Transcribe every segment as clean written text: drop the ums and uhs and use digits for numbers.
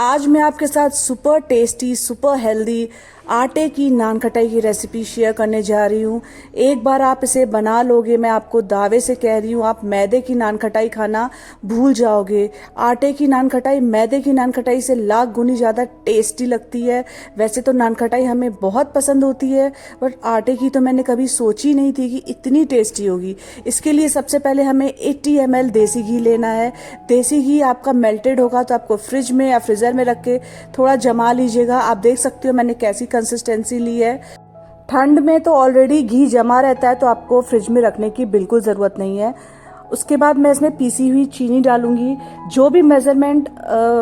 आज मैं आपके साथ सुपर टेस्टी सुपर हेल्दी आटे की नान खटाई की रेसिपी शेयर करने जा रही हूँ। एक बार आप इसे बना लोगे, मैं आपको दावे से कह रही हूँ, आप मैदे की नान खटाई खाना भूल जाओगे। आटे की नान खटाई मैदे की नान खटाई से लाख गुनी ज़्यादा टेस्टी लगती है। वैसे तो नान खटाई हमें बहुत पसंद होती है, बट आटे की तो मैंने कभी सोची नहीं थी कि इतनी टेस्टी होगी। इसके लिए सबसे पहले हमें 80 ml देसी घी लेना है। देसी घी आपका मेल्टेड होगा तो आपको फ्रिज में या फ्रीज़र में रख के थोड़ा जमा लीजिएगा। आप देख सकते हो मैंने कैसी कंसिस्टेंसी ली है। ठंड में तो ऑलरेडी घी जमा रहता है तो आपको फ्रिज में रखने की बिल्कुल ज़रूरत नहीं है। उसके बाद मैं इसमें पीसी हुई चीनी डालूंगी। जो भी मेज़रमेंट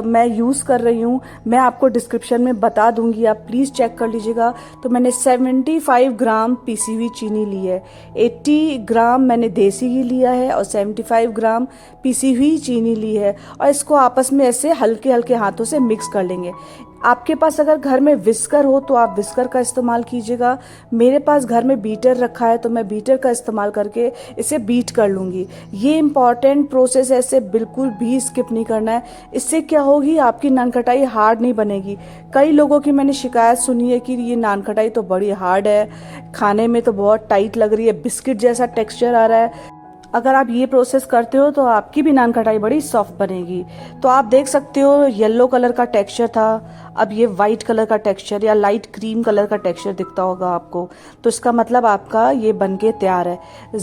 मैं यूज़ कर रही हूँ मैं आपको डिस्क्रिप्शन में बता दूंगी, आप प्लीज़ चेक कर लीजिएगा। तो मैंने 75 ग्राम पीसी हुई चीनी ली है, 80 ग्राम मैंने देसी घी लिया है और 75 ग्राम पीसी हुई चीनी ली है। और इसको आपस में ऐसे हल्के हल्के हाथों से मिक्स कर लेंगे। आपके पास अगर घर में विस्कर हो तो आप विस्कर का इस्तेमाल कीजिएगा। मेरे पास घर में बीटर रखा है तो मैं बीटर का इस्तेमाल करके इसे बीट कर लूँगी। ये इम्पॉर्टेंट प्रोसेस है, इसे बिल्कुल भी स्किप नहीं करना है। इससे क्या होगी, आपकी नान खटाई हार्ड नहीं बनेगी। कई लोगों की मैंने शिकायत सुनी है कि ये नान खटाई तो बड़ी हार्ड है, खाने में तो बहुत टाइट लग रही है, बिस्किट जैसा टेक्सचर आ रहा है। अगर आप ये प्रोसेस करते हो तो आपकी भी नान खटाई बड़ी सॉफ्ट बनेगी। तो आप देख सकते हो येलो कलर का टेक्सचर था, अब ये वाइट कलर का टेक्सचर या लाइट क्रीम कलर का टेक्सचर दिखता होगा आपको, तो इसका मतलब आपका ये बनके तैयार है।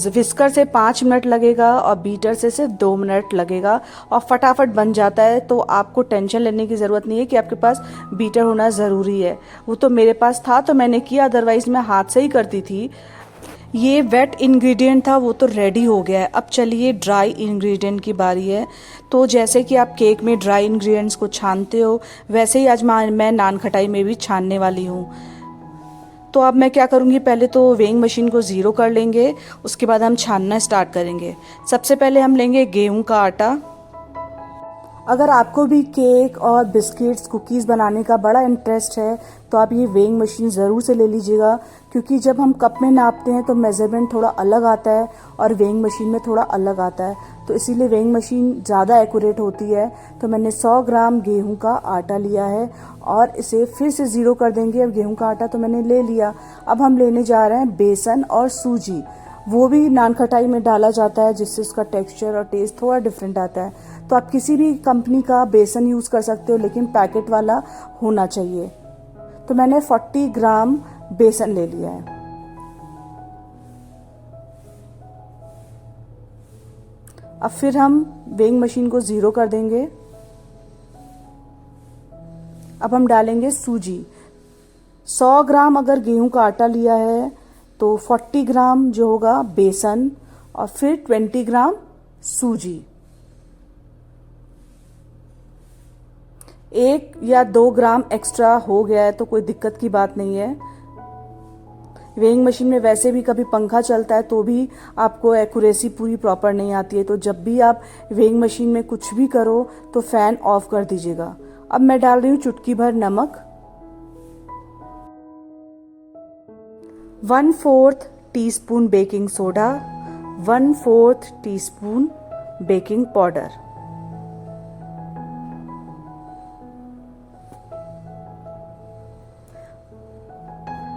विस्कर से 5 मिनट लगेगा और बीटर से सिर्फ 2 मिनट लगेगा और फटाफट बन जाता है। तो आपको टेंशन लेने की ज़रूरत नहीं है कि आपके पास बीटर होना ज़रूरी है। वो तो मेरे पास था तो मैंने किया, अदरवाइज़ मैं हाथ से ही करती थी। ये वेट इंग्रेडिएंट था वो तो रेडी हो गया है। अब चलिए ड्राई इंग्रेडिएंट की बारी है। तो जैसे कि आप केक में ड्राई इंग्रेडिएंट्स को छानते हो, वैसे ही आज मैं नान खटाई में भी छानने वाली हूँ। तो अब मैं क्या करूँगी, पहले तो वेइंग मशीन को ज़ीरो कर लेंगे, उसके बाद हम छानना स्टार्ट करेंगे। सबसे पहले हम लेंगे गेहूँ का आटा। अगर आपको भी केक और बिस्किट्स कुकीज़ बनाने का बड़ा इंटरेस्ट है तो आप ये वेइंग मशीन ज़रूर से ले लीजिएगा, क्योंकि जब हम कप में नापते हैं तो मेज़रमेंट थोड़ा अलग आता है और वेइंग मशीन में थोड़ा अलग आता है, तो इसीलिए वेइंग मशीन ज़्यादा एक्यूरेट होती है। तो मैंने 100 ग्राम गेहूं का आटा लिया है और इसे फिर से ज़ीरो कर देंगे। अब गेहूं का आटा तो मैंने ले लिया। अब हम लेने जा रहे हैं बेसन और सूजी। वो भी नान खटाई में डाला जाता है जिससे उसका टेक्सचर और टेस्ट थोड़ा डिफरेंट आता है। तो आप किसी भी कंपनी का बेसन यूज़ कर सकते हो, लेकिन पैकेट वाला होना चाहिए। तो मैंने 40 ग्राम बेसन ले लिया है। अब फिर हम वेइंग मशीन को ज़ीरो कर देंगे। अब हम डालेंगे सूजी। 100 ग्राम अगर गेहूं का आटा लिया है तो 40 ग्राम जो होगा बेसन और फिर 20 ग्राम सूजी। 1 या 2 ग्राम एक्स्ट्रा हो गया है तो कोई दिक्कत की बात नहीं है। वेइंग मशीन में वैसे भी कभी पंखा चलता है तो भी आपको एक्यूरेसी पूरी प्रॉपर नहीं आती है, तो जब भी आप वेइंग मशीन में कुछ भी करो तो फैन ऑफ कर दीजिएगा। अब मैं डाल रही हूँ चुटकी भर नमक, 1/4 teaspoon baking soda, 1/4 teaspoon baking powder.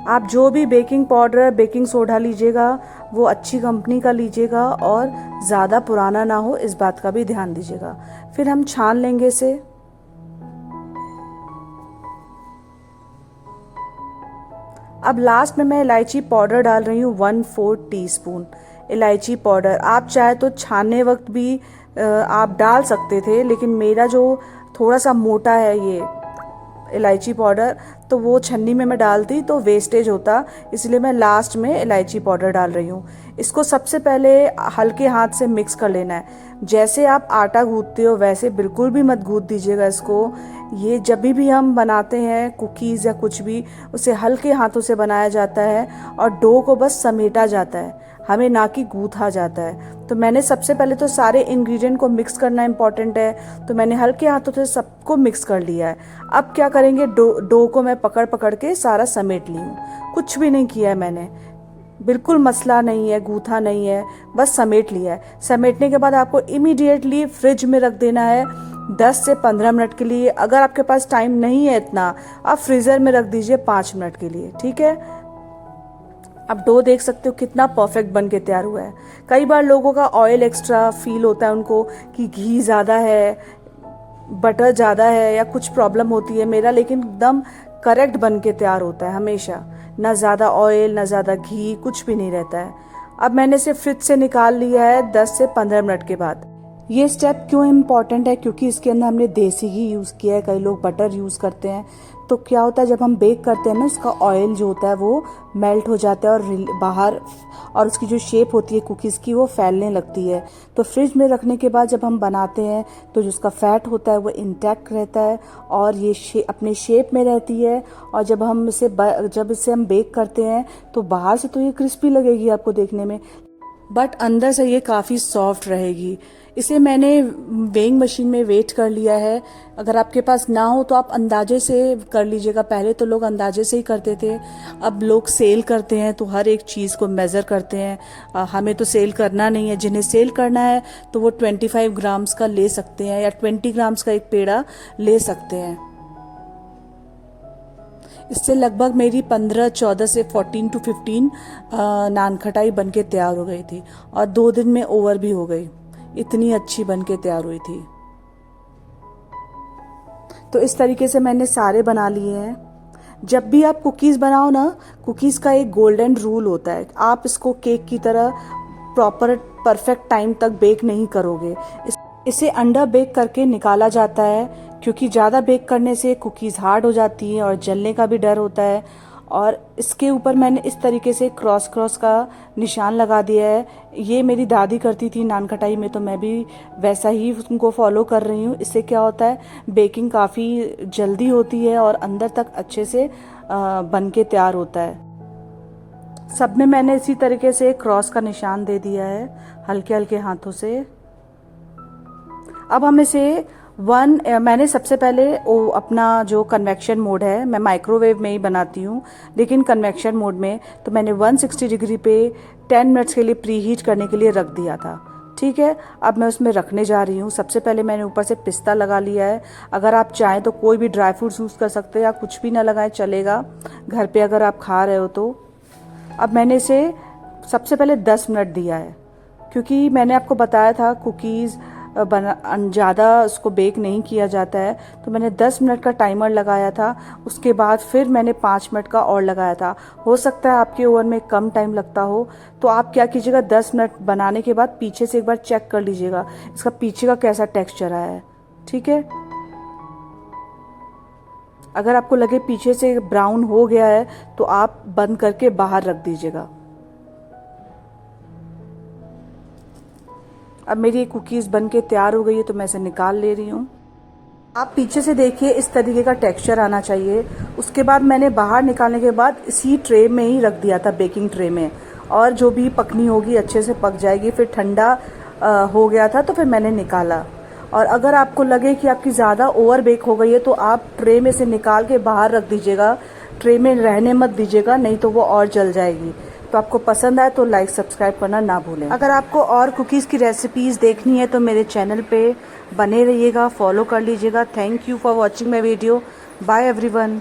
आप जो भी बेकिंग पाउडर बेकिंग सोडा लीजिएगा वो अच्छी कंपनी का लीजिएगा और ज़्यादा पुराना ना हो, इस बात का भी ध्यान दीजिएगा। फिर हम छान लेंगे इसे। अब लास्ट में मैं इलायची पाउडर डाल रही हूँ, 1/4 टीस्पून इलायची पाउडर। आप चाहे तो छानने वक्त भी आप डाल सकते थे, लेकिन मेरा जो थोड़ा सा मोटा है ये इलायची पाउडर, तो वो छन्नी में मैं डालती तो वेस्टेज होता, इसलिए मैं लास्ट में इलायची पाउडर डाल रही हूँ। इसको सबसे पहले हल्के हाथ से मिक्स कर लेना है। जैसे आप आटा गूंथते हो वैसे बिल्कुल भी मत गूंथ दीजिएगा इसको। ये जब भी हम बनाते हैं कुकीज़ या कुछ भी, उसे हल्के हाथों से बनाया जाता है और डो को बस समेटा जाता है, हमें ना कि गूंथा जाता है। तो मैंने सबसे पहले तो सारे इंग्रेडिएंट को मिक्स करना इम्पॉर्टेंट है, तो मैंने हल्के हाथों से सबको मिक्स कर लिया है। अब क्या करेंगे, डो को मैं पकड़ पकड़ के सारा समेट ली हूँ, कुछ भी नहीं किया है मैंने, बिल्कुल मसला नहीं है, गूथा नहीं है, बस समेट लिया है। समेटने के बाद आपको इमीडिएटली फ्रिज में रख देना है 10 से 15 मिनट के लिए। अगर आपके पास टाइम नहीं है इतना, आप फ्रीज़र में रख दीजिए 5 मिनट के लिए, ठीक है। आप डो देख सकते हो कितना परफेक्ट बन के तैयार हुआ है। कई बार लोगों का ऑयल एक्स्ट्रा फील होता है उनको कि घी ज़्यादा है, बटर ज़्यादा है या कुछ प्रॉब्लम होती है। मेरा लेकिन एकदम करेक्ट बन के तैयार होता है हमेशा, ना ज़्यादा ऑयल ना ज़्यादा घी, कुछ भी नहीं रहता है। अब मैंने इसे फ्रिज से निकाल लिया है 10 से 15 मिनट के बाद। ये स्टेप क्यों इम्पॉर्टेंट है? क्योंकि इसके अंदर हमने देसी घी यूज़ किया है, कई लोग बटर यूज़ करते हैं। तो क्या होता है जब हम बेक करते हैं ना, इसका ऑयल जो होता है वो मेल्ट हो जाता है और बाहर, और उसकी जो शेप होती है कुकीज़ की वो फैलने लगती है। तो फ्रिज में रखने के बाद जब हम बनाते हैं तो जो उसका फैट होता है वो इंटैक्ट रहता है और ये अपने शेप में रहती है। और जब इसे हम बेक करते हैं तो बाहर से तो ये क्रिस्पी लगेगी आपको देखने में, बट अंदर से ये काफ़ी सॉफ्ट रहेगी। इसे मैंने वेइंग मशीन में वेट कर लिया है। अगर आपके पास ना हो तो आप अंदाजे से कर लीजिएगा। पहले तो लोग अंदाजे से ही करते थे, अब लोग सेल करते हैं तो हर एक चीज़ को मेज़र करते हैं। हमें तो सेल करना नहीं है, जिन्हें सेल करना है तो वो 25 ग्राम्स का ले सकते हैं या 20 ग्राम्स का एक पेड़ा ले सकते हैं। इससे लगभग मेरी 14 से 14 to 15 नान खटाई बन के तैयार हो गई थी और 2 दिन में ओवर भी हो गई। इतनी अच्छी बन के तैयार हुई थी। तो इस तरीके से मैंने सारे बना लिए हैं। जब भी आप कुकीज़ बनाओ ना, कुकीज़ का एक गोल्डन रूल होता है, आप इसको केक की तरह प्रॉपर परफेक्ट टाइम तक बेक नहीं करोगे। इसे अंडर बेक करके निकाला जाता है, क्योंकि ज़्यादा बेक करने से कुकीज़ हार्ड हो जाती हैं और जलने का भी डर होता है। और इसके ऊपर मैंने इस तरीके से क्रॉस का निशान लगा दिया है। ये मेरी दादी करती थी नान खटाई में, तो मैं भी वैसा ही उनको फॉलो कर रही हूँ। इससे क्या होता है, बेकिंग काफ़ी जल्दी होती है और अंदर तक अच्छे से बन के तैयार होता है। सब में मैंने इसी तरीके से क्रॉस का निशान दे दिया है हल्के हल्के हाथों से। अब हम इसे मैंने सबसे पहले अपना जो कन्वेक्शन मोड है, मैं माइक्रोवेव में ही बनाती हूँ, लेकिन कन्वेक्शन मोड में तो मैंने 160 डिग्री पे 10 मिनट्स के लिए प्री हीट करने के लिए रख दिया था। ठीक है, अब मैं उसमें रखने जा रही हूँ। सबसे पहले मैंने ऊपर से पिस्ता लगा लिया है। अगर आप चाहें तो कोई भी ड्राई फ्रूट्स यूज़ कर सकते हैं या कुछ भी ना लगाएं, चलेगा घर पे अगर आप खा रहे हो तो। अब मैंने इसे सबसे पहले 10 मिनट दिया है, क्योंकि मैंने आपको बताया था कुकीज़ ज़्यादा उसको बेक नहीं किया जाता है, तो मैंने 10 मिनट का टाइमर लगाया था। उसके बाद फिर मैंने 5 मिनट का और लगाया था। हो सकता है आपके ओवन में कम टाइम लगता हो, तो आप क्या कीजिएगा, 10 मिनट बनाने के बाद पीछे से एक बार चेक कर लीजिएगा इसका पीछे का कैसा टेक्सचर आया है। ठीक है, अगर आपको लगे पीछे से ब्राउन हो गया है तो आप बंद करके बाहर रख दीजिएगा। अब मेरी कुकीज़ बन के तैयार हो गई है, तो मैं इसे निकाल ले रही हूँ। आप पीछे से देखिए इस तरीके का टेक्सचर आना चाहिए। उसके बाद मैंने बाहर निकालने के बाद इसी ट्रे में ही रख दिया था, बेकिंग ट्रे में, और जो भी पकनी होगी अच्छे से पक जाएगी। फिर ठंडा हो गया था तो फिर मैंने निकाला। और अगर आपको लगे कि आपकी ज़्यादा ओवर बेक हो गई है तो आप ट्रे में से निकाल के बाहर रख दीजिएगा, ट्रे में रहने मत दीजिएगा, नहीं तो वो और जल जाएगी। तो आपको पसंद आए तो लाइक सब्सक्राइब करना ना भूलें। अगर आपको और कुकीज़ की रेसिपीज़ देखनी है तो मेरे चैनल पे बने रहिएगा, फॉलो कर लीजिएगा। Thank you for watching my video. Bye everyone.